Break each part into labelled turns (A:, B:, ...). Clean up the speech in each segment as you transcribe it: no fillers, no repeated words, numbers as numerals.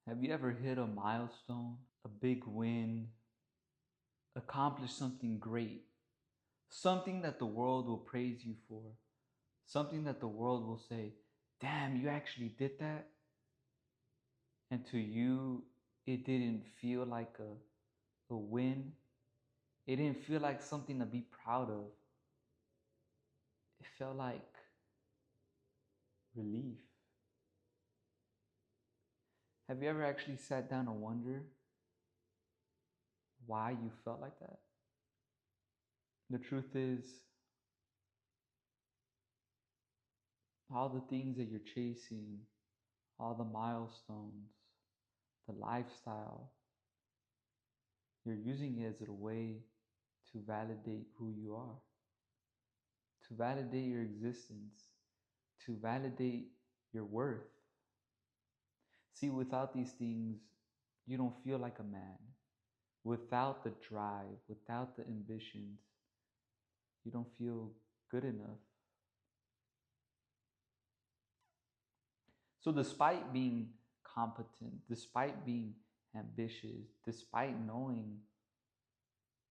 A: Have you ever hit a milestone, a big win, accomplished something great, something that the world will praise you for, something that the world will say, damn, you actually did that? And to you, it didn't feel like a win. It didn't feel like something to be proud of. It felt like relief. Have you ever actually sat down and wondered why you felt like that? The truth is, all the things that you're chasing, all the milestones, the lifestyle, you're using it as a way to validate who you are, to validate your existence, to validate your worth. See, without these things, you don't feel like a man. Without the drive, without the ambitions, you don't feel good enough. So, despite being competent, despite being ambitious, despite knowing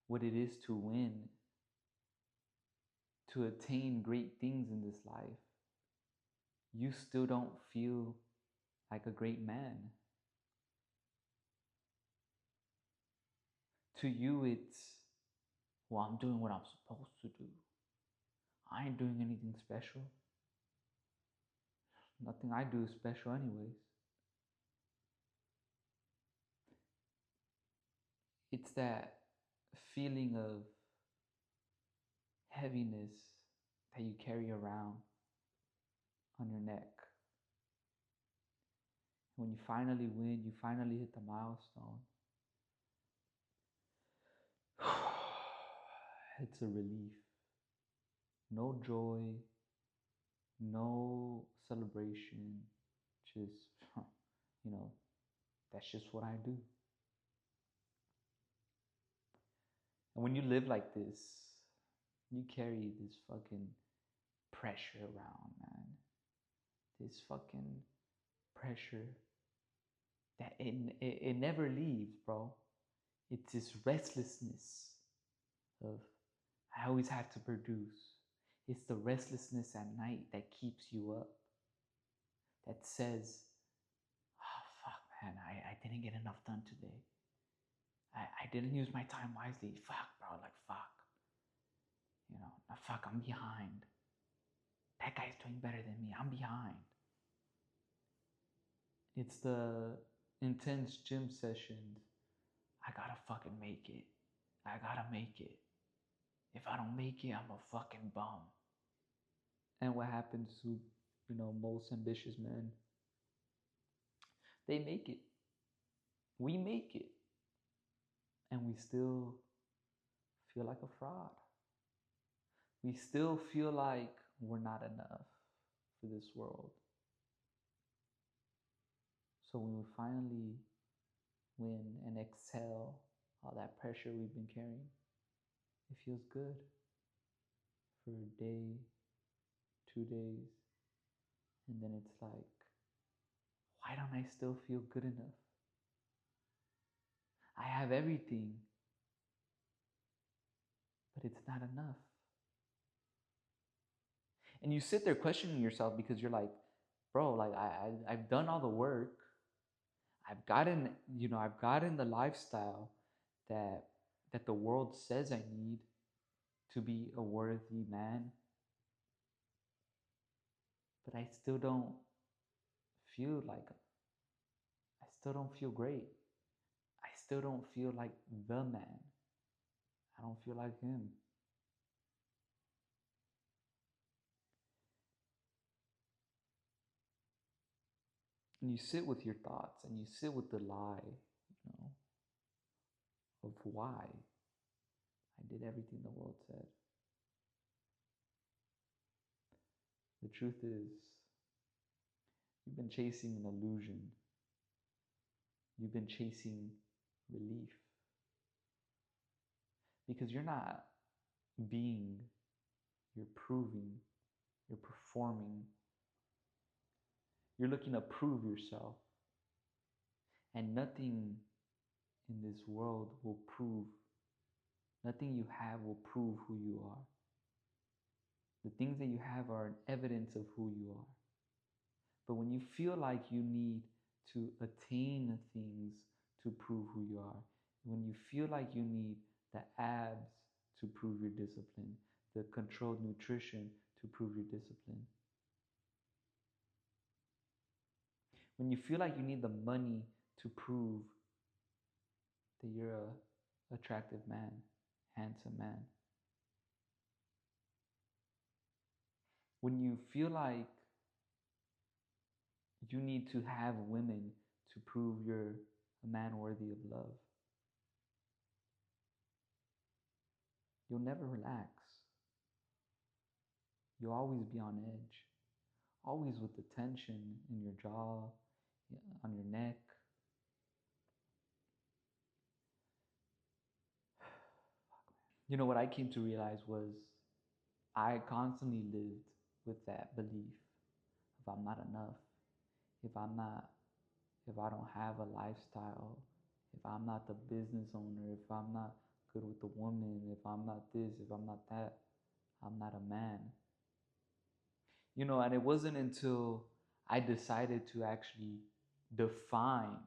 A: what it is to win, to attain great things in this life, you still don't feel like a great man. To you, it's, well, I'm doing what I'm supposed to do. I ain't doing anything special. Nothing I do is special, anyways. It's that feeling of heaviness that you carry around on your neck. When you finally win, you finally hit the milestone. It's a relief. No joy, no celebration, just, you know, that's just what I do. And when you live like this, you carry this fucking pressure around, man. This fucking pressure that it never leaves, bro. It's this restlessness of, I always have to produce. It's the restlessness at night that keeps you up, that says, oh, fuck, man, I didn't get enough done today. I didn't use my time wisely. Fuck, bro, like, fuck. Fuck, I'm behind. That guy's doing better than me. I'm behind. It's the intense gym sessions. I gotta fucking make it. I gotta make it. If I don't make it, I'm a fucking bum. And what happens to, most ambitious men? They make it. We make it. And we still feel like a fraud. We still feel like we're not enough for this world. So when we finally win and exhale all that pressure we've been carrying, it feels good for a day, 2 days, and then it's like, why don't I still feel good enough? I have everything, but it's not enough. And you sit there questioning yourself because you're like, bro, like I've done all the work. I've gotten the lifestyle that the world says I need to be a worthy man, but I still don't feel like, I still don't feel great. I still don't feel like the man. I don't feel like him. And you sit with your thoughts and you sit with the lie, you know, of why I did everything the world said. The truth is, you've been chasing an illusion. You've been chasing relief. Because you're not being, you're proving, you're performing. You're looking to prove yourself. And nothing in this world will prove, nothing you have will prove who you are. The things that you have are an evidence of who you are. But when you feel like you need to attain things to prove who you are, when you feel like you need the abs to prove your discipline, the controlled nutrition to prove your discipline, when you feel like you need the money to prove that you're a attractive man, handsome man, when you feel like you need to have women to prove you're a man worthy of love, you'll never relax. You'll always be on edge, always with the tension in your jaw, on your neck. You know, what I came to realize was I constantly lived with that belief: if I'm not enough, if I'm not, if I don't have a lifestyle, if I'm not the business owner, if I'm not good with the woman, if I'm not this, if I'm not that, I'm not a man. You know, and it wasn't until I decided to actually define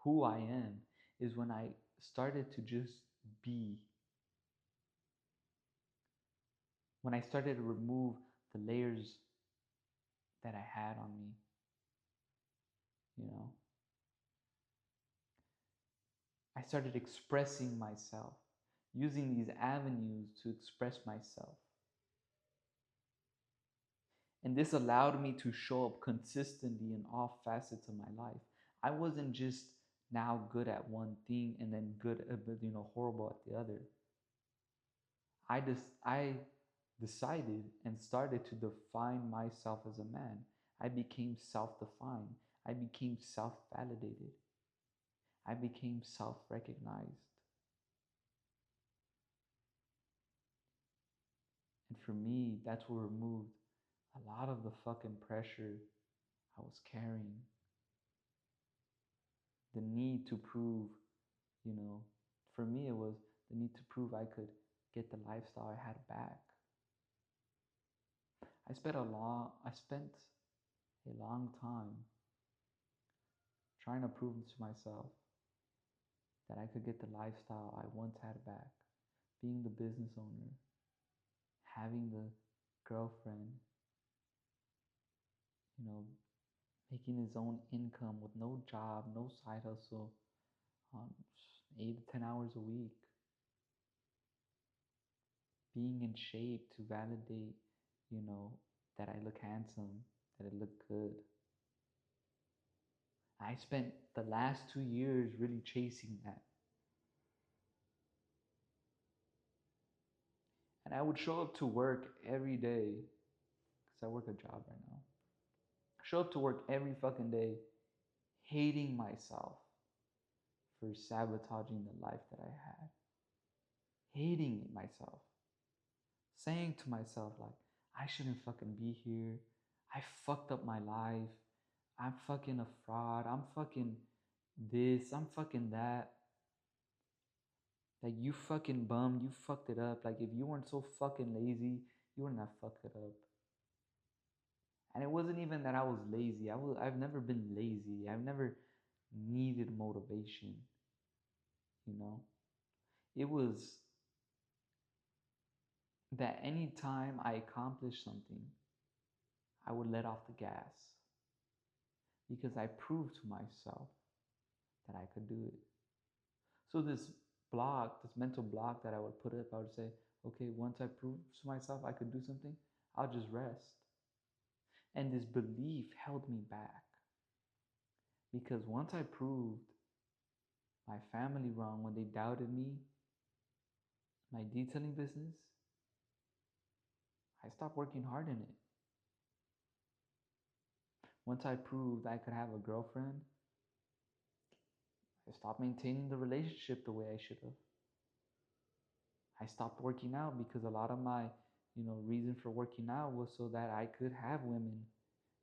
A: who I am is when I started to just be. When I started to remove the layers that I had on me, you know, I started expressing myself, using these avenues to express myself. And this allowed me to show up consistently in all facets of my life. I wasn't just now good at one thing and then good, horrible at the other. I decided and started to define myself as a man. I became self-defined. I became self-validated. I became self-recognized. And for me, that's what removed a lot of the fucking pressure I was carrying. The need to prove, you know, for me it was the need to prove I could get the lifestyle I had back. I spent a long time trying to prove to myself that I could get the lifestyle I once had back. Being the business owner, having the girlfriend, you know, making his own income with no job, no side hustle, on 8 to 10 hours a week, being in shape to validate, you know, that I look handsome, that I look good. I spent the last 2 years really chasing that. And I would show up to work every day, because I work a job right now. Show up to work every fucking day, hating myself for sabotaging the life that I had. Hating myself. Saying to myself, like, I shouldn't fucking be here. I fucked up my life. I'm fucking a fraud. I'm fucking this. I'm fucking that. Like, you fucking bum. You fucked it up. Like, if you weren't so fucking lazy, you wouldn't have fucked it up. And it wasn't even that I was lazy. I've never been lazy. I've never needed motivation. You know? It was that anytime I accomplished something, I would let off the gas because I proved to myself that I could do it. So this block, this mental block that I would put up, I would say, okay, once I prove to myself I could do something, I'll just rest. And this belief held me back because once I proved my family wrong when they doubted me, my detailing business, I stopped working hard in it. Once I proved I could have a girlfriend, I stopped maintaining the relationship the way I should have. I stopped working out because a lot of my, reason for working out was so that I could have women.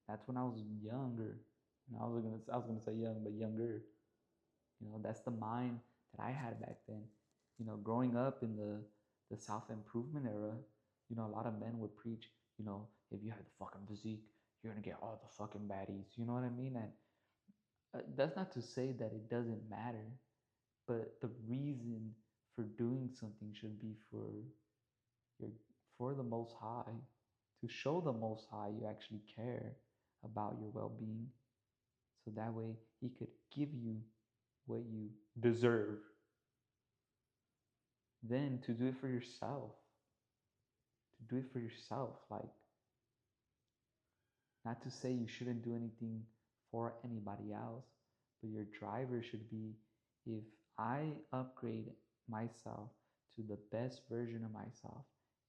A: That's when I was younger. I was gonna say young, but younger. That's the mind that I had back then. Growing up in the self improvement era, a lot of men would preach, if you have the fucking physique, you're gonna get all the fucking baddies. You know what I mean? And that's not to say that it doesn't matter, but the reason for doing something should be your for the Most High, to show the Most High you actually care about your well-being, so that way He could give you what you deserve. Then to do it for yourself, like, not to say you shouldn't do anything for anybody else, but your driver should be, if I upgrade myself to the best version of myself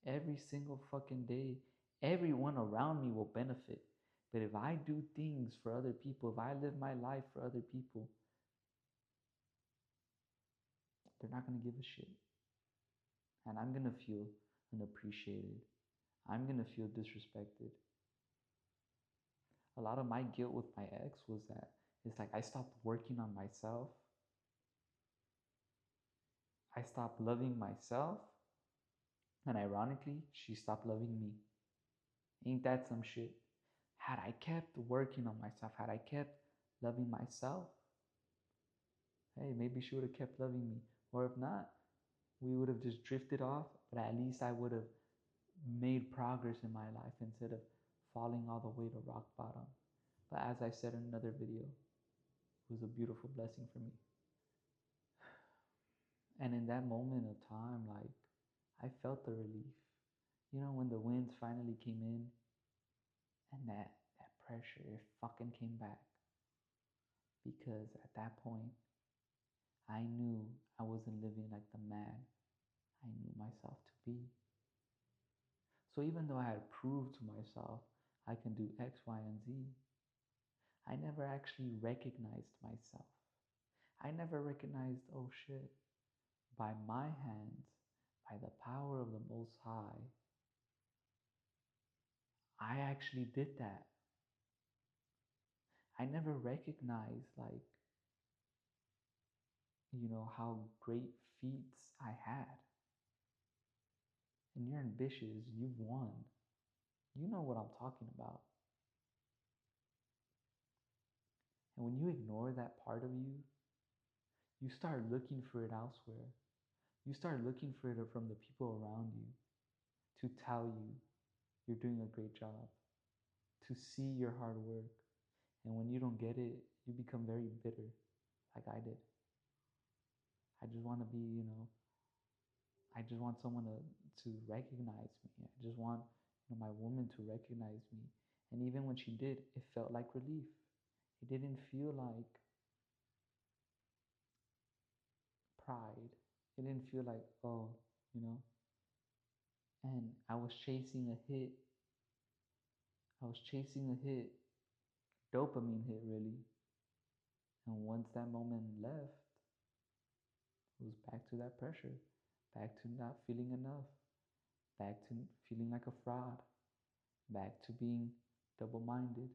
A: every single fucking day, everyone around me will benefit. But if I do things for other people, if I live my life for other people, they're not going to give a shit. And I'm going to feel unappreciated. I'm going to feel disrespected. A lot of my guilt with my ex was that it's like I stopped working on myself. I stopped loving myself. And ironically, she stopped loving me. Ain't that some shit? Had I kept working on myself, had I kept loving myself, hey, maybe she would have kept loving me. Or if not, we would have just drifted off, but at least I would have made progress in my life instead of falling all the way to rock bottom. But as I said in another video, it was a beautiful blessing for me. And in that moment of time, like, I felt the relief. When the winds finally came in and that pressure, it fucking came back. Because at that point, I knew I wasn't living like the man I knew myself to be. So even though I had proved to myself I can do X, Y, and Z, I never actually recognized myself. I never recognized, oh shit, by my hands, by the power of the Most High, I actually did that. I never recognized, like, how great feats I had. And you're ambitious, you've won. You know what I'm talking about. And when you ignore that part of you, you start looking for it elsewhere. You start looking for it from the people around you to tell you you're doing a great job, to see your hard work. And when you don't get it, you become very bitter, like I did. I just want to be, I just want someone to recognize me. I just want, my woman to recognize me. And even when she did, it felt like relief. It didn't feel like pride. It didn't feel like, oh, you know. And I was chasing a hit. I was chasing a hit, dopamine hit, really. And once that moment left, it was back to that pressure, back to not feeling enough, back to feeling like a fraud, back to being double minded.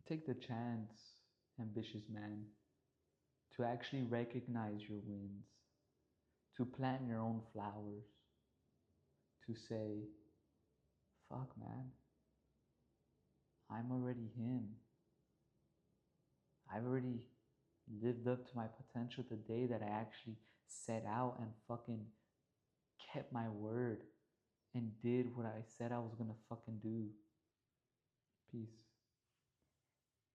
A: Take the chance, ambitious man, to actually recognize your wins, to plant your own flowers, to say, fuck, man, I'm already him. I've already lived up to my potential the day that I actually set out and fucking kept my word and did what I said I was gonna fucking do. Peace.